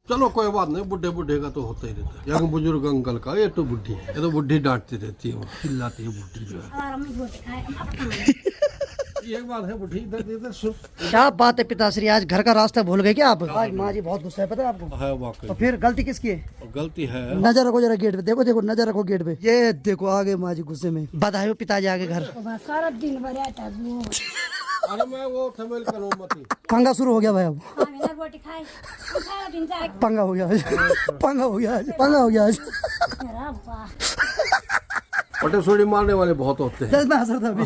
चलो कोई बात नहीं, बुढ़े बुढ़े का तो होता ही रहता है। यंग बुजुर्ग अंकल का ये तो बुढ़ी है, ये तो बुढ़ी डांटती रहती है, वो चिल्लाती है बुढ़ी जो है। एक बात है, बुढ़ी इधर इधर सुन। क्या बात है पिताश्री, आज घर का रास्ता भूल गए क्या आप? आज माँ जी बहुत गुस्सा है, पता है आपको? है वाकई। तो फिर गलती किसकी है? गलती है। नजर रखो जरा गेट पे, देखो देखो नजर रखो गेट पे। ये देखो आगे माँ जी गुस्से में। बधाई हो पिताजी आगे घर। सारा दिन भर आता वो अरे मैं वो थमेल करूँ मत। पंगा शुरू हो गया भाई, अब खाना रोटी खाए सारा दिन जाए पंगा हो गया आज। पंगा हो गया आज, पंगा हो गया आज। पटेसोड़ी मारने वाले बहुत होते हैं। जब मैं हंस रहा था अभी।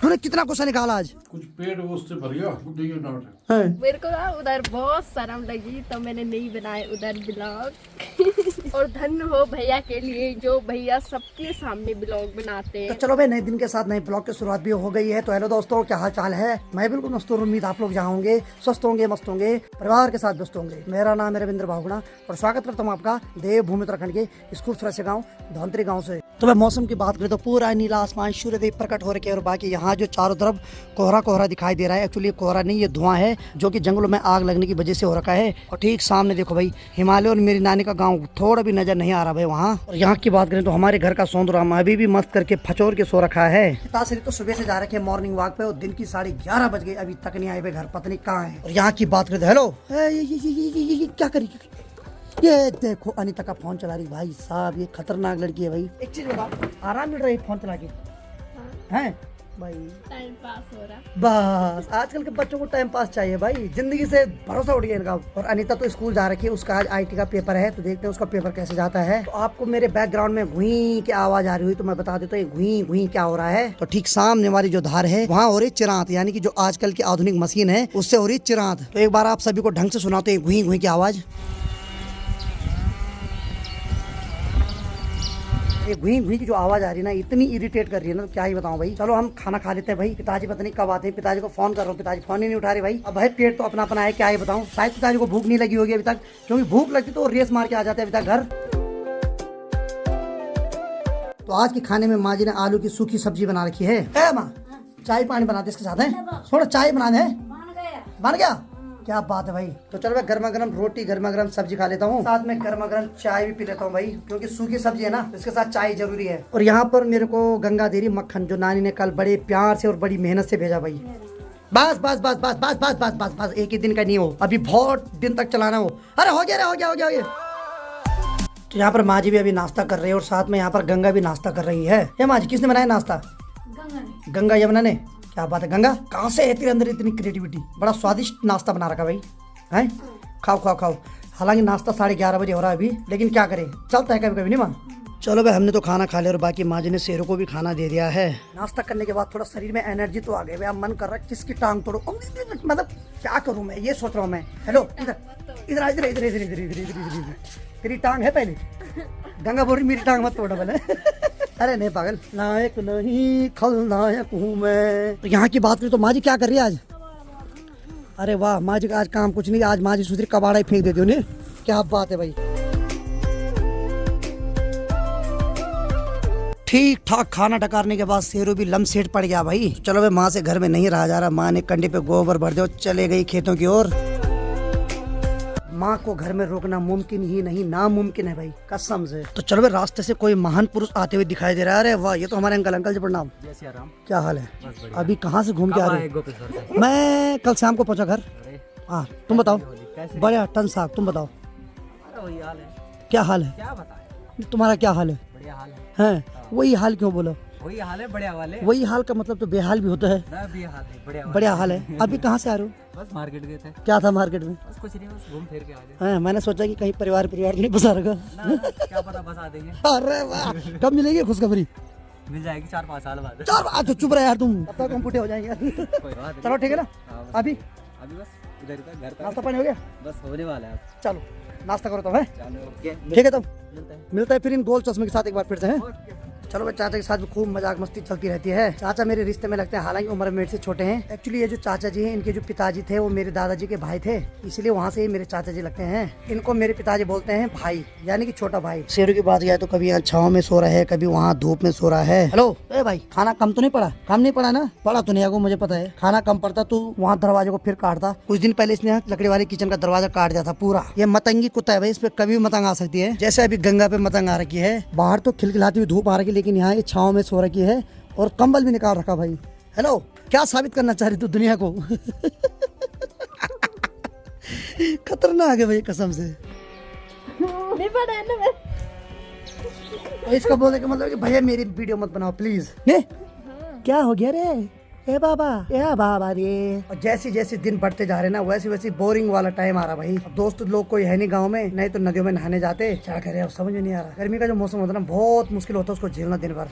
तूने कितना गुस्सा निकाला आज? कुछ पेट उससे भर गया, बुढ़ी के डांट। मेरे को ना उधर बहुत शर्म लगी तो मैंने नहीं बनाए उधर ब्लॉग। और धन्य हो भैया के लिए जो भैया सबके सामने ब्लॉग बनाते तो हैं। चलो भाई, नए दिन के साथ नए ब्लॉग की शुरुआत भी हो गई है। तो हेलो दोस्तों, क्या हाल चाल है? मैं बिल्कुल मस्त हूँ, उम्मीद आप लोग जहाँ होंगे स्वस्थ होंगे, मस्त होंगे, परिवार के साथ व्यस्त होंगे। मेरा नाम है रविंद्र बाहुगुणा और स्वागत करता हूँ आपका देवभूमि उत्तराखंड के इस खूबसूरत से गाँव धौंतरी गाँव से। तो मैं मौसम की बात करें तो पूरा नीला आसमान, सूर्यदेव प्रकट हो रखे हैं और बाकी यहाँ जो चारों तरफ कोहरा कोहरा दिखाई दे रहा है, एक्चुअली कोहरा नहीं, ये धुआं है जो कि जंगलों में आग लगने की वजह से हो रखा है। और ठीक सामने देखो भाई हिमालय और मेरी नानी का गांव थोड़ा भी नजर नहीं आ रहा भाई वहाँ। और यहाँ की बात करें तो हमारे घर का सौंदर्य अभी भी मस्त करके फचोर के सो रखा है। तासरी तो सुबह से जा रखे मॉर्निंग वॉक पे और दिन की 11:30 बज गए, अभी तक नहीं आए भाई घर, पता नहीं कहाँ है। और यहाँ की बात करें तो हेलो, ये क्या करी? ये देखो अनीता का फोन चला रही भाई साहब, ये खतरनाक लड़की है भाई। एक चीज बता, आराम मिल रही फोन चला के हैं भाई? टाइम पास हो रहा। बस आजकल के बच्चों को टाइम पास चाहिए भाई, जिंदगी से भरोसा उठ गया इनका। और अनीता तो स्कूल जा रखी है, उसका आज आईटी का पेपर है, तो देखते हैं उसका पेपर कैसे जाता है। तो आपको मेरे बैकग्राउंड में घुई की आवाज आ रही हुई तो मैं बता देता हूँ घुई घुई क्या हो रहा है। तो ठीक सामने वाली जो धार है वहाँ हो रही चिरांत, यानी कि जो आजकल की आधुनिक मशीन है उससे हो रही चिरांत। तो एक बार आप सभी को ढंग से सुनाते हैं घुई घुई की आवाज। ये घुई घुई की जो आवाज आ रही है ना, इतनी इरिटेट कर रही है ना, तो क्या ही बताऊं भाई। चलो हम खाना खा लेते हैं भाई। पिताजी पता नहीं कब आते हैं, पिताजी को फोन कर रहा हूँ, पिताजी फोन ही नहीं उठा रहे भाई। अब भाई पेट तो अपना अपना है, क्या ही बताऊं। शायद पिताजी को भूख नहीं लगी होगी अभी तक, क्योंकि भूख लगती तो रेस मार के आ जाते अभी तक घर। तो आज के खाने में माँ जी ने आलू की सूखी सब्जी बना रखी है। माँ चाय पानी बनाते इसके साथ है, थोड़ा चाय बना दे। बन गया, क्या बात है भाई। तो चलो मैं गर्मा गर्म रोटी गर्मा गर्म सब्जी खा लेता हूँ, साथ में गर्मा गर्म चाय भी पी लेता हूँ भाई, क्योंकि सूखी सब्जी है ना, इसके साथ चाय जरूरी है। और यहाँ पर मेरे को गंगा दे रही मक्खन, जो नानी ने कल बड़े प्यार से और बड़ी मेहनत से भेजा भाई। बस बस बस बस बस बस बस बस बस, एक ही दिन का नहीं हो, अभी बहुत दिन तक चलाना हो। अरे हो गया, हो गया, हो गया, हो गया। तो यहाँ पर माँ जी भी अभी नाश्ता कर रही है और साथ में यहाँ पर गंगा भी नाश्ता कर रही है। ये माँ जी किसने बनाया नाश्ता? गंगा यमुना ने। क्या बात है गंगा, कहाँ से है तेरे अंदर इतनी क्रिएटिविटी? बड़ा स्वादिष्ट नाश्ता बना रखा भाई है। खाओ खाओ खाओ। हालांकि नाश्ता 11:30 बजे हो रहा है अभी, लेकिन क्या करें, चलता है कभी कभी नहीं माँ। चलो भाई, हमने तो खाना खा लिया और बाकी माँ जी ने शेरों को भी खाना दे दिया है। नाश्ता करने के बाद थोड़ा शरीर में एनर्जी तो आ गई भाई, अब मन कर रहा है किसकी टांग तोड़ो। मतलब क्या करूँ मैं, ये सोच रहा हूँ मैं। हेलो इधर इधर इधर इधर इधर इधर इधर इधर, तेरी टांग है पहले। गंगा बोल रही मेरी टांग मत तोड़ो पहले। अरे नहीं पागल, नायक नहीं खलनायक हूँ मैं। तो यहाँ की बात करें तो माँ जी क्या कर रही है आज? अरे वाह, माँ जी का आज काम कुछ नहीं, आज माँ जी सुधरी कबाड़ा ही फेंक देती उन्हें। क्या बात है भाई। ठीक ठाक खाना टकारने के बाद शेरू भी लमसेट पड़ गया भाई। चलो भाई, माँ से घर में नहीं रहा जा रहा, माँ ने कंडे पे गोबर भर दिया, चले गई खेतों की ओर। माँ को घर में रोकना मुमकिन ही नहीं, नामुमकिन है भाई, कसम से। तो चलो भाई, रास्ते से कोई महान पुरुष आते हुए दिखाई दे रहा है। अरे वाह, ये तो हमारे अंकल। अंकल जी प्रणाम। क्या हाल है? अभी कहाँ से घूम के आ रहे हो? मैं कल शाम को पहुँचा घर। हाँ तुम बताओ। बढ़िया टन साहब, तुम बताओ क्या हाल है? क्या बताएं? तुम्हारा क्या हाल है? बढ़िया हाल है। वही हाल क्यों बोलो? वही हाल है, बढ़िया हाल है। वही हाल का मतलब तो बेहाल भी होता है। भी हाल है, बढ़िया हाल है। अभी कहाँ से आ रहे हो? बस मार्केट गए थे। क्या था मार्केट में? बस कुछ नहीं, बस घूम फिर के आ गए। हाँ, मैंने सोचा कि कहीं परिवार तो नहीं बसा रखा। क्या पता बसा देंगे। अरे वाह, कब मिलेगी खुशखबरी? मिल जाएगी 4-5 साल बाद। 4 तो चुप रहे यार तुम, अब तक हम बूढ़े हो जाएंगे। कोई बात नहीं। चलो ठीक है ना। अभी बस इधर घर नाश्ता पानी हो गया? बस होने वाला है। चलो नाश्ता करो तो है। चलो ओके। ठीक है तब मिलता है फिर इन गोल चश्मे के साथ एक बार फिर से हैं। चलो भाई, चाचा के साथ भी खूब मजाक मस्ती चलती रहती है। चाचा मेरे रिश्ते में लगते हैं, हालांकि उम्र में मेरे से छोटे हैं। एक्चुअली ये जो चाचा जी हैं, इनके जो पिताजी थे वो मेरे दादाजी के भाई थे, इसलिए वहाँ से ही मेरे चाचा जी लगते हैं। इनको मेरे पिताजी बोलते हैं भाई, यानी कि छोटा भाई। शेरों की बात किया तो कभी यहाँ छाँव में सो रहा है, कभी वहाँ धूप में सो रहा है। हेलो ए भाई, खाना कम तो नहीं पड़ा? कम नहीं पड़ा ना? पड़ा तो नहीं है, मुझे पता है। खाना कम पड़ता तो वहाँ दरवाजे को फिर काटता। कुछ दिन पहले इसने लकड़ी वाले किचन का दरवाजा काट दिया था पूरा। ये मतंगी कुत्ता है भाई, इस पे कभी मतंग आ सकती है। जैसे अभी गंगा पे मतंग आ रखी है। बाहर तो खिलखिलाती हुई धूप आ रही है, लेकिन यहाँ ये छाँव में सो रखी है और कंबल भी निकाल रखा भाई। हेलो, क्या साबित करना चाह रही तू दुनिया को? खतरनाक है भाई कसम से। नहीं पड़ा है ना मैं। और इसका बोलने का मतलब कि भैया मेरी वीडियो मत बनाओ प्लीज। ने क्या हो गया रे? ए बाबा, ए बाबा रे। और जैसे जैसे दिन बढ़ते जा रहे ना, वैसे वैसे बोरिंग वाला टाइम आ रहा भाई। दोस्त लोग कोई है नहीं गांव में, नहीं तो नदियों में नहाने जाते। क्या करे अब समझ में नहीं आ रहा। गर्मी का जो मौसम होता है ना, बहुत मुश्किल होता है उसको झेलना दिन भर।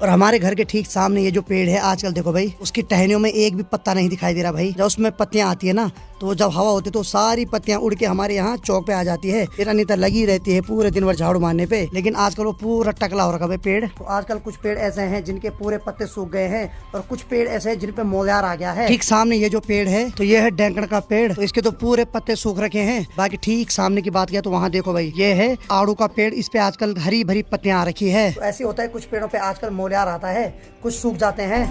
और हमारे घर के ठीक सामने ये जो पेड़ है, आजकल देखो भाई, उसकी टहनियों में एक भी पत्ता नहीं दिखाई दे रहा भाई। जब उसमें पत्तियां आती है ना, तो जब हवा होती है तो सारी पत्तियां उड़ के हमारे यहाँ चौक पे आ जाती है। फिर अनीता लगी रहती है पूरे दिन भर झाड़ू मारने पे, लेकिन आजकल वो पूरा टकला हो रखा है पेड़। तो आजकल कुछ पेड़ ऐसे हैं जिनके पूरे पत्ते सूख गए हैं, और कुछ पेड़ ऐसे हैं जिन पे मोलार आ गया है। ठीक सामने ये जो पेड़ है, तो ये है डैंकड़ का पेड़, तो इसके तो पूरे पत्ते सूख रखे हैं। बाकी ठीक सामने की बात किया तो वहाँ देखो भाई, ये है आड़ू का पेड़, इस पे आजकल हरी भरी पत्तियां आ रखी है। तो ऐसे होता है, कुछ पेड़ों पे आजकल मोलार आता है, कुछ सूख जाते हैं।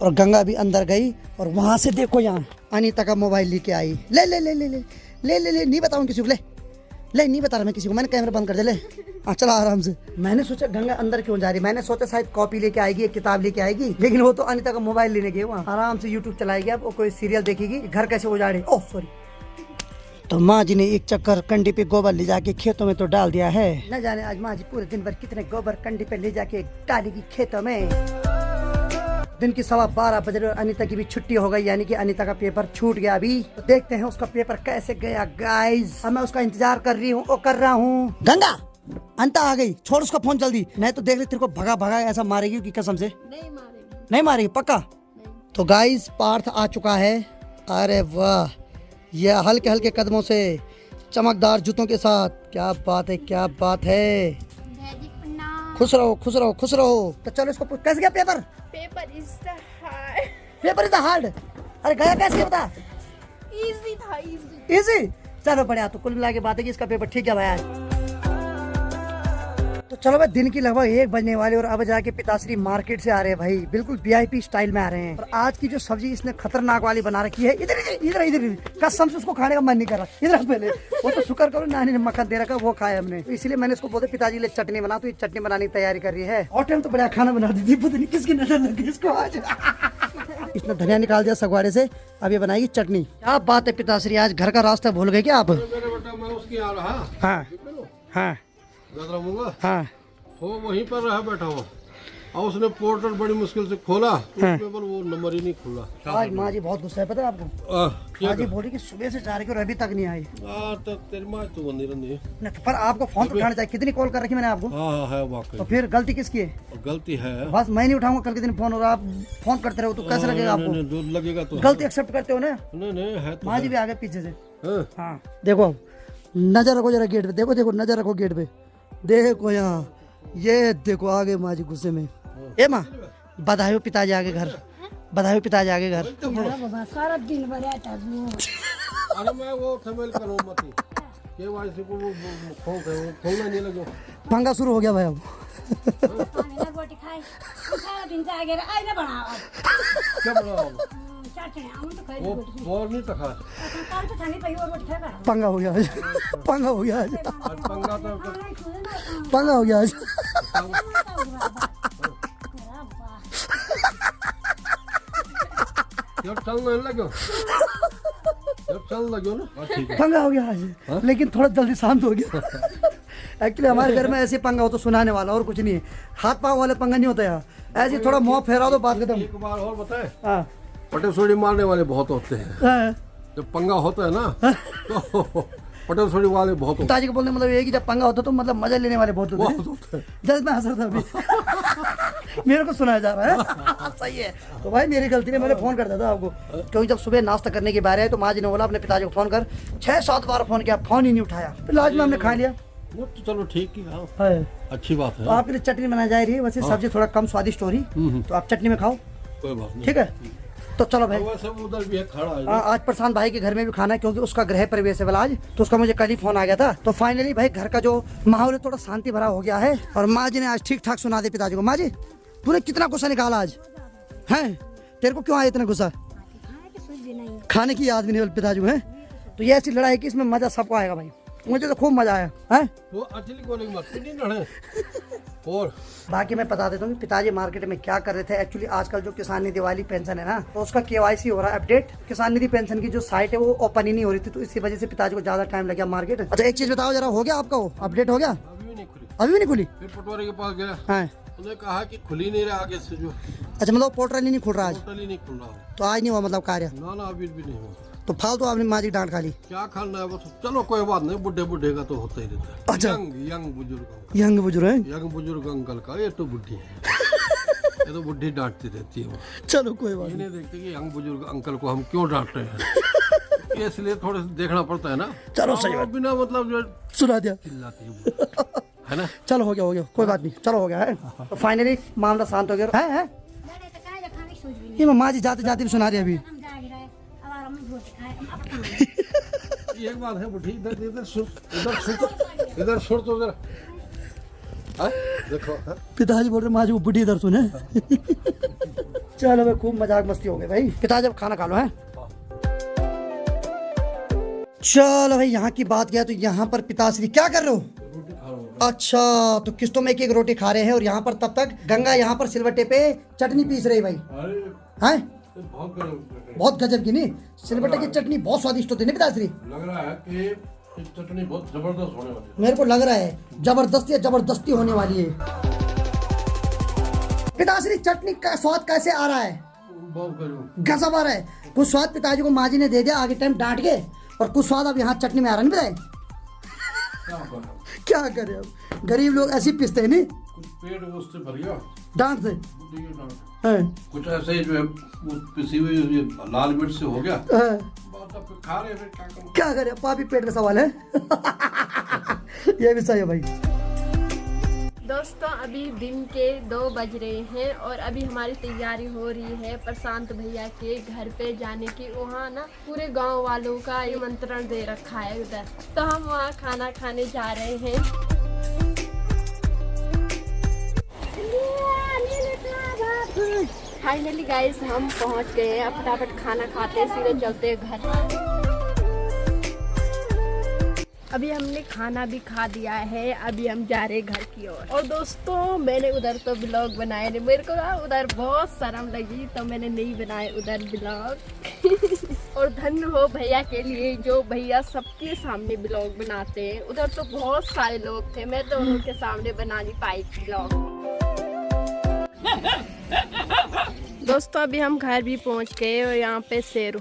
और गंगा भी अंदर गई, और वहां से देखो यहाँ अनीता का मोबाइल लेके आई। ले ले ले ले ले ले ले ले नहीं बताऊँ किसी को, ले ले नहीं बता रहा मैं किसी को, मैंने कैमरा बंद कर दे। ले चला आराम से। मैंने सोचा गंगा अंदर क्यों जा रही, मैंने सोचा शायद कॉपी लेके आएगी, एक किताब लेके आएगी, लेकिन वो तो अनीता का मोबाइल लेने गई। वहाँ आराम से यूट्यूब चलाएगी, अब वो कोई सीरियल देखेगी, घर कैसे उजाड़े। Oh sorry. तो माँ जी ने एक चक्कर कंडी पे गोबर ले जाके खेतों में तो डाल दिया है। न जाने आज माँ जी पूरे दिन भर कितने गोबर कंडी पे ले जाके डालेगी खेतों में। दिन की 12:15 बज रहे, अनीता की भी छुट्टी हो गई, यानी कि अनीता का पेपर छूट गया अभी। तो देखते हैं उसका पेपर कैसे गया गाइस। अब मैं उसका इंतजार कर रही हूँ, कर रहा हूँ। गंगा अनीता आ गई, छोड़ उसका फोन जल्दी, नहीं तो देख ले तेरे को भगा भगा ऐसा मारेगी कि कसम से। नहीं मारेगी, नहीं मारेगी पक्का। तो गाइस पार्थ आ चुका है। अरे वाह, यह हल्के हल्के कदमों से, चमकदार जूतों के साथ। क्या बात है, क्या बात है। खुश रहो खुश रहो खुश रहो। तो चलो इसको कैसे गया paper? Paper is the hard. Paper is the hard. अरे गया कैसे बता? इजी था, इजी। इजी। चलो बढ़िया। तो कुल मिला के बात है कि इसका पेपर ठीक है भाई। तो चलो भाई, दिन की लगभग 1 बजने वाली, और अब जाके पिताश्री मार्केट से आ रहे हैं भाई, बिल्कुल VIP स्टाइल में आ रहे हैं। और आज की जो सब्जी इसने खतरनाक वाली बना रखी है, इधर इधर इधर कसम से उसको खाने का मन नहीं कर रहा। इधर पहले वो तो शुक्र करो नानी ने मक्खन दे रखा, वो खाया हमने, तो इसलिए मैंने इसको बोला पिताजी ले चटनी बना, तो ये चटनी बनाने की तैयारी कर रही है। और टाइम तो बड़ा खाना बना दी थी, पता नहीं किसकी नजर लग गई इसको आज। इसने धनिया निकाल दिया सगवाड़े से, अब ये बनाएगी चटनी। क्या बात है पिताश्री, आज घर का रास्ता भूल गए क्या आप? मेरे बेटा मैं उसकी आ रहा। हाँ हाँ गजरा मूंगा हाँ। वो वहीं पर रहा बैठा हुआ, और उसने पोर्टल बड़ी मुश्किल से खोला, तो हाँ। उसमें पर वो नंबर ही नहीं खुला। आज माँ जी बहुत गुस्सा है, पता है आपको? क्या माँ जी बोली कि सुबह से जा रही और अभी तक नहीं आई। तो तेरी माँ तो बंदी रही है। नहीं तो पर आपको फोन तो उठाना चाहिए, कितनी कॉल कर रखी मैंने आपको। हाँ है वाकई। तो फिर गलती किसकी है? और गलती है बस मैं नहीं उठाऊंगा कल के दिन फोन, और आप फोन करते रहो तो कैसे लगेगा आपको? नहीं, लगेगा तो गलती एक्सेप्ट करते हो ना? नहीं है तो माँ जी भी आगे पीछे से। हाँ। हाँ देखो, नजर रखो जरा गेट पे, देखो देखो नजर रखो गेट पे, देखो यहाँ, ये देखो आगे माँ जी गुस्से में। ए माँ, बधाई हो पिताजी आगे घर, बधाई हो पिताजी आगे घर। बाबा सारा दिन भर आता वो। अरे मैं वो थमेल करूँ मत KYC को वो खोलना नहीं लगो। पंगा शुरू हो गया भाई अब। पानी ना रोटी खाए, सारा दिन जागे आई ना बनाओ। क्या बनाओ? चटनी हम तो खाई वो रोटी। और नहीं तखा। काल तो थाने पे और रोटी खाए बड़ा। पंगा हो गया आज, पंगा हो गया आज, पंगा तो पंगा हो गया आज। जब चलने लगो, जब चल लगो ना, ठीक है। पंगा हो गया आज, लेकिन थोड़ा जल्दी शांत हो गया। एक्चुअली हमारे घर में ऐसे पंगा हो तो सुनाने वाला, और कुछ नहीं है। हाथ पाँव वाले पंगा नहीं होता यार, ऐसे थोड़ा मुँह फेरा दो बात खत्म। एक बार और बताए, हाँ पटे सोड़ी मारने वाले बहुत होते हैं। हाँ। जब पंगा होता है ना, तो पटेल वाले बहुत होते पिताजी को बोलने मतलब ये कि जब पंगा होता तो मतलब मजा लेने वाले बहुत होते हैं। होते हैं। जस्ट मैं हंस रहा था अभी मेरे को सुनाया जा रहा है। सही है। तो भाई मेरी गलती नहीं, मैंने फोन कर दिया था आपको, क्योंकि जब सुबह नाश्ता करने की बारी आई तो माँ जी ने बोला अपने पिताजी को फोन कर, 6-7 बार फोन किया, फोन ही नहीं उठाया। फिर लास्ट में हमने खा लिया। वो तो चलो ठीक ही हाँ, है। अच्छी बात है। तो आपके लिए चटनी बनाई जा रही है, वैसे सब्जी थोड़ा कम स्वादिष्ट हो रही, तो आप चटनी में खाओ, कोई बात नहीं। ठीक है। तो चलो भाई, वैसे उधर भी है खड़ा है। आज प्रशांत भाई के घर में भी खाना है, क्योंकि उसका गृह प्रवेश है वाला आज, तो उसका मुझे कल ही फोन आ गया था। तो फाइनली भाई घर का जो माहौल है थोड़ा शांति भरा हो गया है। और माँ जी ने आज ठीक ठाक सुना दे पिताजी को। माँ जी तूने कितना गुस्सा निकाला आज है, तेरे को क्यों आया इतना गुस्सा? खाने की याद भी नहीं पिताजी को है। तो ये ऐसी लड़ाई की इसमें मजा सबको आएगा भाई, मुझे तो खूब मजा आया है। वो एक्चुअली को नहीं मत नहीं लड़े। और बाकी मैं बता देता हूँ कि पिताजी मार्केट में क्या कर रहे थे। एक्चुअली आजकल जो किसान निधि वाली पेंशन है ना, तो उसका KYC हो रहा है अपडेट। किसान निधि पेंशन की जो साइट है वो ओपन ही नहीं हो रही थी, तो इसी वजह से पिताजी को ज्यादा टाइम लग गया मार्केट। अच्छा एक चीज बताओ जरा, हो गया आपका वो अपडेट हो गया? अभी भी नहीं खुली। अभी भी नहीं खुली? फिर पटवारी के पास गया, हाँ। उन्होंने कहा कि खुली नहीं रहा आगे से जो अच्छा मतलब पोर्टल ही नहीं खुल रहा आज? टोटली नहीं खुल रहा। तो आज नहीं हुआ मतलब कार्य? ना अभी भी नहीं हुआ। तो फालतू आपने माँ जी डांट खा ली? क्या खाना है बस। चलो कोई बात नहीं, बुढ़े बुढ़े का तो होता ही रहता है। अच्छा। यंग बुजुर्ग यंग बुजुर्ग है? यंग बुजुर्ग अंकल का ये तो बुढ़ी है। ये तो बुढ़ी डांटती रहती है वो। चलो कोई बात ये नहीं। नहीं देखते कि यंग बुजुर्ग अंकल को हम क्यों डांट रहे हैं। इसलिए थोड़े से देखना पड़ता है ना। चलो सही बात। बिना मतलब जो सुना दिया चिल्लाती है वो। है ना। चलो हो गया कोई बात नहीं, चलो हो गया है। तो फाइनली मामला शांत हो गया है। लड़े तो काय खाने की सोच भी नहीं। ये माँ जी जाते जाते भी सुना रही अभी। हम जाग रहे अब आराम में रोटी खाए हम अब कहां। एक बात है बुढ़ी, इधर इधर सुन, इधर सुन तो जरा। हाँ? देखो हाँ? पिताजी बोल रहे माँ जी वो बुढ़ी इधर सुने। चलो भाई खूब मजाक मस्ती हो गई भाई। पिताजी अब खाना खा लो है। चलो भाई यहाँ की बात किया तो यहाँ पर पिताश्री क्या कर रहे हो? अच्छा तो किस्तों में एक रोटी खा रहे हैं, और यहाँ पर तब तक गंगा यहाँ पर सिलबट्टे पे चटनी पीस रही भाई हैं। बहुत गजब की नहीं, सिलबट्टे की चटनी बहुत स्वादिष्ट होती है पिताश्री। लग रहा है कि ये चटनी बहुत जबरदस्त होने वाली है। मेरे को लग रहा है जबरदस्ती होने वाली है। पिताश्री चटनी का स्वाद कैसे आ रहा है? बहुत गजब। गजब आ रहा है। कुछ स्वाद पिताजी को माँ जी ने दे दिया आगे टाइम डांट के, और कुछ स्वाद अब यहाँ चटनी में आ रहा नहीं बताए। क्या करें अब, गरीब लोग ऐसे पिसते हैं नहीं, कुछ पेट उससे भर गया डांट से बुढ़ी की डांट। हैं, कुछ ऐसे ही जो है वो पिसी हुई ये लाल मिर्च से हो गया। हैं। बहुत अब खा रहे हैं, फिर क्या करूं? क्या करें, पापी पेट का सवाल है। ये भी सही है भाई। दोस्तों अभी दिन के 2 बज रहे हैं और अभी हमारी तैयारी हो रही है प्रशांत भैया के घर पे जाने की। वहाँ ना पूरे गांव वालों का निमंत्रण दे रखा है उधर, तो हम वहाँ खाना खाने जा रहे हैं। फाइनली गाइस हम पहुँच गए हैं, अब फटाफट खाना खाते सीधे चलते हैं घर। अभी हमने खाना भी खा दिया है, अभी हम जा रहे हैं घर की ओर। और दोस्तों मैंने उधर तो ब्लॉग बनाए नहीं, मेरे को ना उधर बहुत शर्म लगी तो मैंने नहीं बनाए उधर ब्लॉग। और धन्य हो भैया के लिए जो भैया सबके सामने ब्लॉग बनाते हैं। उधर तो बहुत सारे लोग थे, मैं तो उनके सामने बना नहीं पाई ब्लॉग। दोस्तों अभी हम घर भी पहुंच गए और यहाँ पे शेरू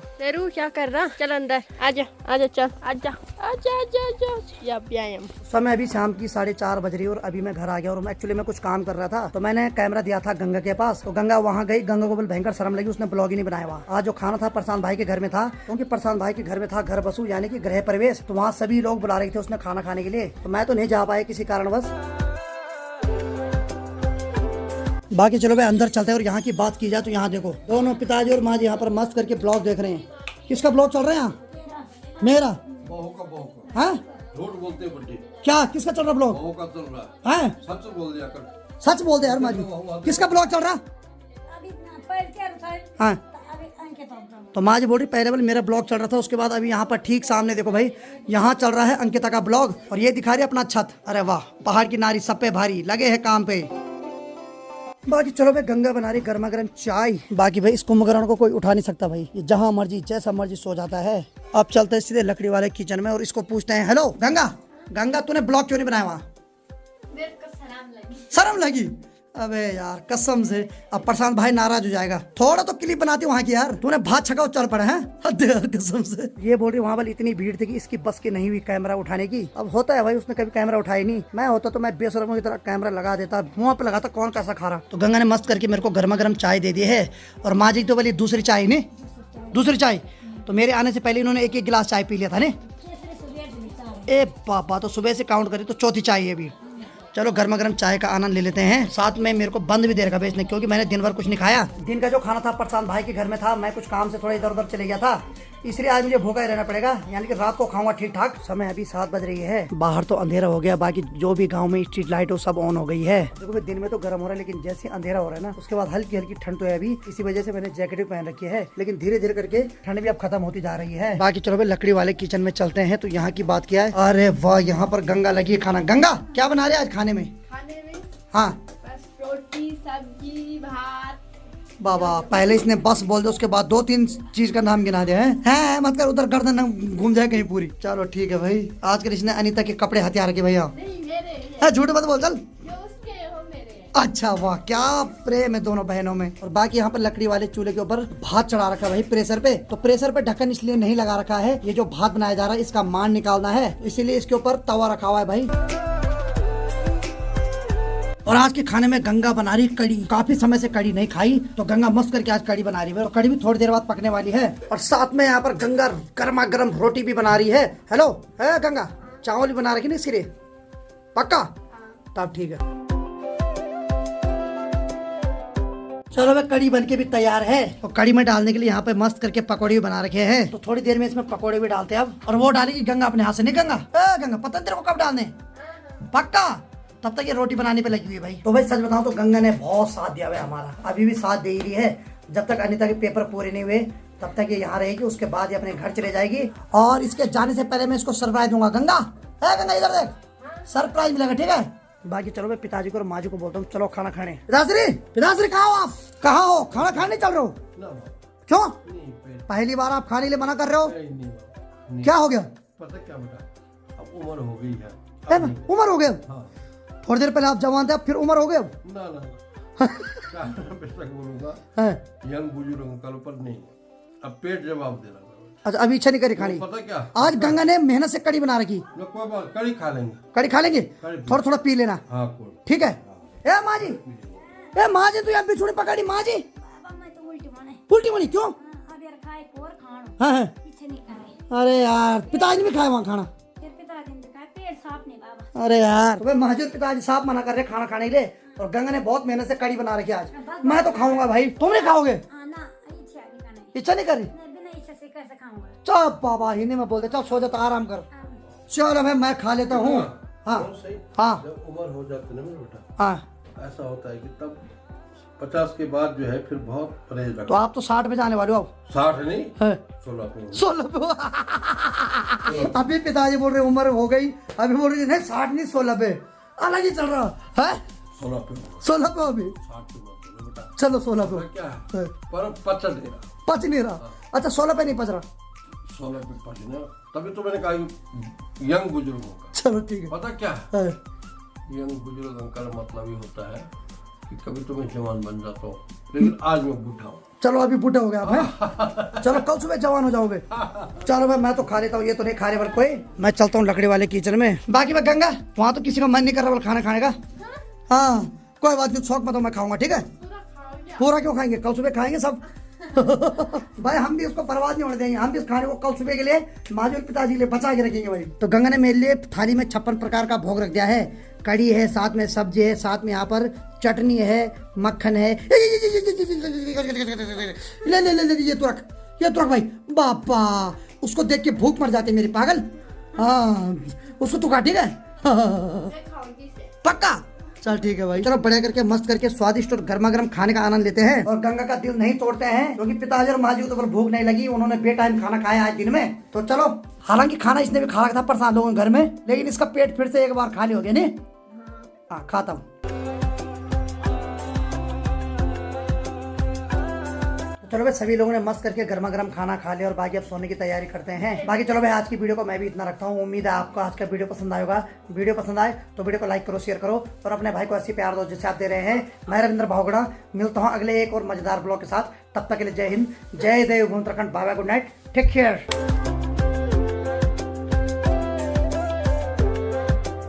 क्या कर रहा? चल अंदर आजा आजा, चल आजा आजा आजा आजा। अब आए हम। समय अभी शाम की 4:30 बज रही है और अभी मैं घर आ गया। और एक्चुअली मैं कुछ काम कर रहा था, तो मैंने कैमरा दिया था गंगा के पास, तो गंगा वहाँ गई। गंगा को भयंकर शर्म लगी, उसने ब्लॉग ही नहीं बनाया वहाँ। आज जो खाना था प्रशांत भाई के घर में था, क्योंकि प्रशांत भाई के घर में था घर बसू यानी कि गृह प्रवेश, तो वहाँ सभी लोग बुला रहे थे उसने खाना खाने के लिए, तो मैं तो नहीं जा पाया किसी कारणवश। बाकी चलो भाई अंदर चलते हैं। और यहाँ की बात की जाए तो यहाँ देखो दोनों पिताजी और माँ जी यहाँ पर मस्त करके ब्लॉग देख रहे हैं। किसका ब्लॉग चल रहा है यहाँ? मेरा। बहू का हाँ झूठ बोलते हैं बुढ़ी। क्या किसका चल रहा ब्लॉग? बहू का चल रहा है। हैं? सच बोल दिया कर। सच बोल दे यार माँ जी, किसका ब्लॉग चल रहा? अभी पैर के उठाए हाँ अभी अंकित अब तो माँ जी बोल रही पहले वाले मेरा ब्लॉग चल रहा था, उसके बाद अभी यहाँ पर ठीक सामने देखो भाई यहाँ चल रहा है अंकिता का ब्लॉग, और ये दिखा रही है अपना छत। अरे वाह, पहाड़ की नारी सब पे भारी, लगे है काम पे। बाकी चलो भाई गंगा बना रही गर्मा गर्म चाय। बाकी भाई इस कुंभकर्ण को कोई उठा नहीं सकता भाई, ये जहाँ मर्जी जैसा मर्जी सो जाता है। अब चलते हैं सीधे लकड़ी वाले किचन में और इसको पूछते हैं, हेलो गंगा, गंगा तूने ब्लॉग क्यों नहीं बनाया वहाँ? मेरे को शर्म लगी। शर्म लगी? अबे यार कसम से अब प्रशांत भाई नाराज हो जाएगा। थोड़ा तो क्लिप बनाती वहाँ की यार, तूने भात छकाओ चल पड़ा है हद यार कसम से। ये बोल रही वहाँ वाली इतनी भीड़ थी कि इसकी बस की नहीं हुई कैमरा उठाने की। अब होता है भाई, उसने कभी कैमरा उठाई नहीं। मैं होता तो मैं बेशरमों की तरह कैमरा लगा देता, मुँह पे लगाता, कौन कैसा खा रहा। तो गंगा ने मस्त करके मेरे को गर्मा गर्म चाय दे दी है और माँ जी तो बोली दूसरी चाय नहीं, दूसरी चाय। तो मेरे आने से पहले इन्होंने एक एक गिलास चाय पी लिया था ने। ए पापा, तो सुबह से काउंट करी तो चौथी चाय है अभी। चलो गर्मा गर्म चाय का आनंद ले लेते हैं। साथ में मेरे को बंद भी दे रखा बेचने, क्योंकि मैंने दिन भर कुछ नहीं खाया। दिन का जो खाना था प्रशांत भाई के घर में था, मैं कुछ काम से थोड़ा इधर उधर चले गया था, इसलिए आज मुझे भूखा ही रहना पड़ेगा। यानी कि रात को खाऊंगा ठीक ठाक। समय अभी 7 बज रही है, बाहर तो अंधेरा हो गया, बाकी जो भी गांव में स्ट्रीट लाइट हो सब ऑन हो गई है। देखो दिन में तो गर्म हो रहा है, लेकिन जैसे अंधेरा हो रहा है ना उसके बाद हल्की हल्की ठंड तो है अभी, इसी वजह से मैंने जैकेट भी पहन रखी है। लेकिन धीरे धीरे करके ठंड भी अब खत्म होती जा रही है। बाकी चलो भाई लकड़ी वाले किचन में चलते हैं। तो यहाँ की बात क्या है, अरे वाह यहाँ पर गंगा लगी है खाना। गंगा क्या बना रहे आज खाने में? हाँ बस रोटी सब्जी भात। बाबा पहले इसने बस बोल दो, उसके बाद 2-3 चीज का नाम गिना दिया है मत कर, उधर गर्दन घूम जाए कहीं पूरी। चलो ठीक है भाई, आज के इसने अनीता के कपड़े हथियार के भैया। नहीं मेरे, झूठ मत बोल चल। जो उसके हो मेरे। अच्छा वाह क्या प्रेम है दोनों बहनों में। और बाकी यहाँ पर लकड़ी वाले चूल्हे के ऊपर भात चढ़ा रखा है भाई प्रेशर पे। तो प्रेशर पे ढक्कन इसलिए नहीं लगा रखा है, ये जो भात बनाया जा रहा है इसका मान निकालना है, इसीलिए इसके ऊपर तवा रखा हुआ है भाई। और आज के खाने में गंगा बना रही कड़ी। काफी समय से कड़ी नहीं खाई, तो गंगा मस्त करके आज कड़ी बना रही है। और कड़ी भी थोड़ी देर बाद पकने वाली है। और साथ में यहाँ पर गंगा गर्मा गर्म रोटी भी बना रही है। हेलो है गंगा, चावल भी बना रखी ना इसके लिए? पक्का? तब ठीक है। चलो भाई कड़ी बनके भी तैयार है। और कड़ी में डालने के लिए यहाँ पे मस्त करके पकौड़े भी बना रखे हैं। तो थोड़ी देर में इसमें पकौड़े भी डालते हैं अब। और वो डालेगी गंगा अपने हाथ से। नहीं गंगा, गंगा पता तेरे को कब डालने? पक्का? तब तक ये रोटी बनाने पे लगी हुई है भाई। तो भाई सच बताऊं तो गंगा ने बहुत साथ दिया हुआ है हमारा, अभी भी साथ दे ही रही है। जब तक अनीता के पेपर पूरे नहीं हुए तब तक ये यहाँ रहेगी, उसके बाद ये अपने घर चले जाएगी। और इसके जाने से पहले मैं इसको सरप्राइज दूंगा। गंगा है, गंगा इधर देख, सरप्राइज मिलेगा ठीक है। बाकी चलो मैं पिताजी को और माँ जी को बोलता हूँ चलो खाना खाने। पिताश्री कहाँ हो आप? कहाँ हो? खाना खाने चल रहे हो? क्यों? पहली बार आप खाने के लिए मना कर रहे हो? क्या हो गया? पता क्या बेटा, अब उम्र हो गई है। उम्र हो गया? थोड़ी देर पहले आप जवान थे, अब फिर उम्र हो गए? ना क्या बेशक बोलूंगा, यंग बुजुर्ग अंकल पर नहीं, अब पेट जवाब दे रहा है। अच्छा अभी इच्छा नहीं करी खाने? पता क्या, आज गंगा ने मेहनत से कड़ी बना रखी। कोई बात, कड़ी खा लेंगे। कड़ी खा लेंगे, थोड़ा थोड़ा पी लेना। हाँ ठीक है। ए माँ जी, तू यहाँ बिछुड़ी पकड़ी। माँ जी उल्टी बनी क्यों? हाँ। अरे यार पिताजी भी खाए वहाँ खाना? अरे यार तो माँ जी और पिताजी साफ मना कर रहे खाना खाने के लिए। और गंगा ने बहुत मेहनत से कड़ी बना रखी आज। मैं तो खाऊंगा भाई, तुम नहीं खाओगे? इच्छा नहीं करी? चल बाबा हिंदी में बोलते, चल सो जा, आराम कर। चलो भाई मैं खा लेता हूँ। हाँ हाँ जब उम्र हो जाती है ना मेरे बेटा, हाँ ऐसा होता है कि तब 50 के बाद जो है फिर बहुत परहेज रखो। तो आप तो 60 में जाने वाले हो? 60 नहीं, है 16 पे। अभी पिताजी बोल रहे उम्र हो गई, अभी बोल रहे नहीं 60 नहीं 16 पे, अलग ही चल रहा है। 16 पे अभी? 60 पे बेटा। चलो 16 पे क्या है पर पच नहीं रहा। अच्छा 16 पे नहीं पच रहा? 16 पे पच नहीं, तभी तो मैंने कहा यंग बुजुर्गों का। चलो ठीक है। पता क्या है, यंग बुजुर्ग अंकल मतलब ये होता है कि कभी तो मैं जवान बन जाता हूँ, लेकिन आज मैं बूढ़ा हूँ। चलो अभी बूढ़े हो गए आप हैं? चलो कल सुबह जवान हो जाओगे। चलो भाई मैं तो खा लेता हूँ, ये तो नहीं खा रहे पर कोई। मैं चलता हूँ लकड़ी वाले किचन में। बाकी मैं गंगा वहाँ तो किसी का मन नहीं कर रहा खाना खाने का। हाँ कोई बात नहीं, शौक मत हो, मैं खाऊंगा ठीक है। पूरा क्यों खाएंगे, कल सुबह खाएंगे सब। भाई हम भी उसको बर्बाद नहीं होने देंगे, हम भी इस खाने को कल सुबह के लिए माँ जी और पिताजी के लिए बचा के रखेंगे भाई। तो गंगा ने मेरे लिए थाली में 56 प्रकार का भोग रख दिया है। कड़ी है, साथ में सब्जी है, साथ में यहाँ पर चटनी है, मक्खन है। ले ले ले ले ये तो रख भाई। बापा उसको देख के भूख मर जाती है मेरी पागल। हाँ उसको तू खा ठीक है। पक्का? चल ठीक है भाई। चलो बढ़िया करके मस्त करके स्वादिष्ट और गर्मा गर्म खाने का आनंद लेते हैं। और गंगा का दिल नहीं तोड़ते हैं, क्योंकि पिताजी और माँ जी को तो भूख नहीं लगी, उन्होंने बेटाइम खाना खाया आज दिन में। तो चलो, हालांकि खाना इसने भी खा रखा था प्रसाद लोगों के घर में, लेकिन इसका पेट फिर से एक बार खाली हो गया। नहीं हाँ खाता हूँ। चलो भाई सभी लोगों ने मस्त करके गर्मा गर्म खाना खा लिया और बाकी अब सोने की तैयारी करते हैं। बाकी चलो भाई आज की वीडियो को मैं भी इतना रखता हूँ। उम्मीद है आपको आज का वीडियो पसंद आएगा। वीडियो पसंद आए तो वीडियो को लाइक करो, शेयर करो और अपने भाई को ऐसी प्यार दो जिससे आप दे रहे हैं। मैं रविंद्र भावगड़ा मिलता हूँ अगले एक और मजेदार ब्लॉग के साथ। तब तक के लिए जय हिंद, जय देव Uttarakhand, bye bye, good night, take care.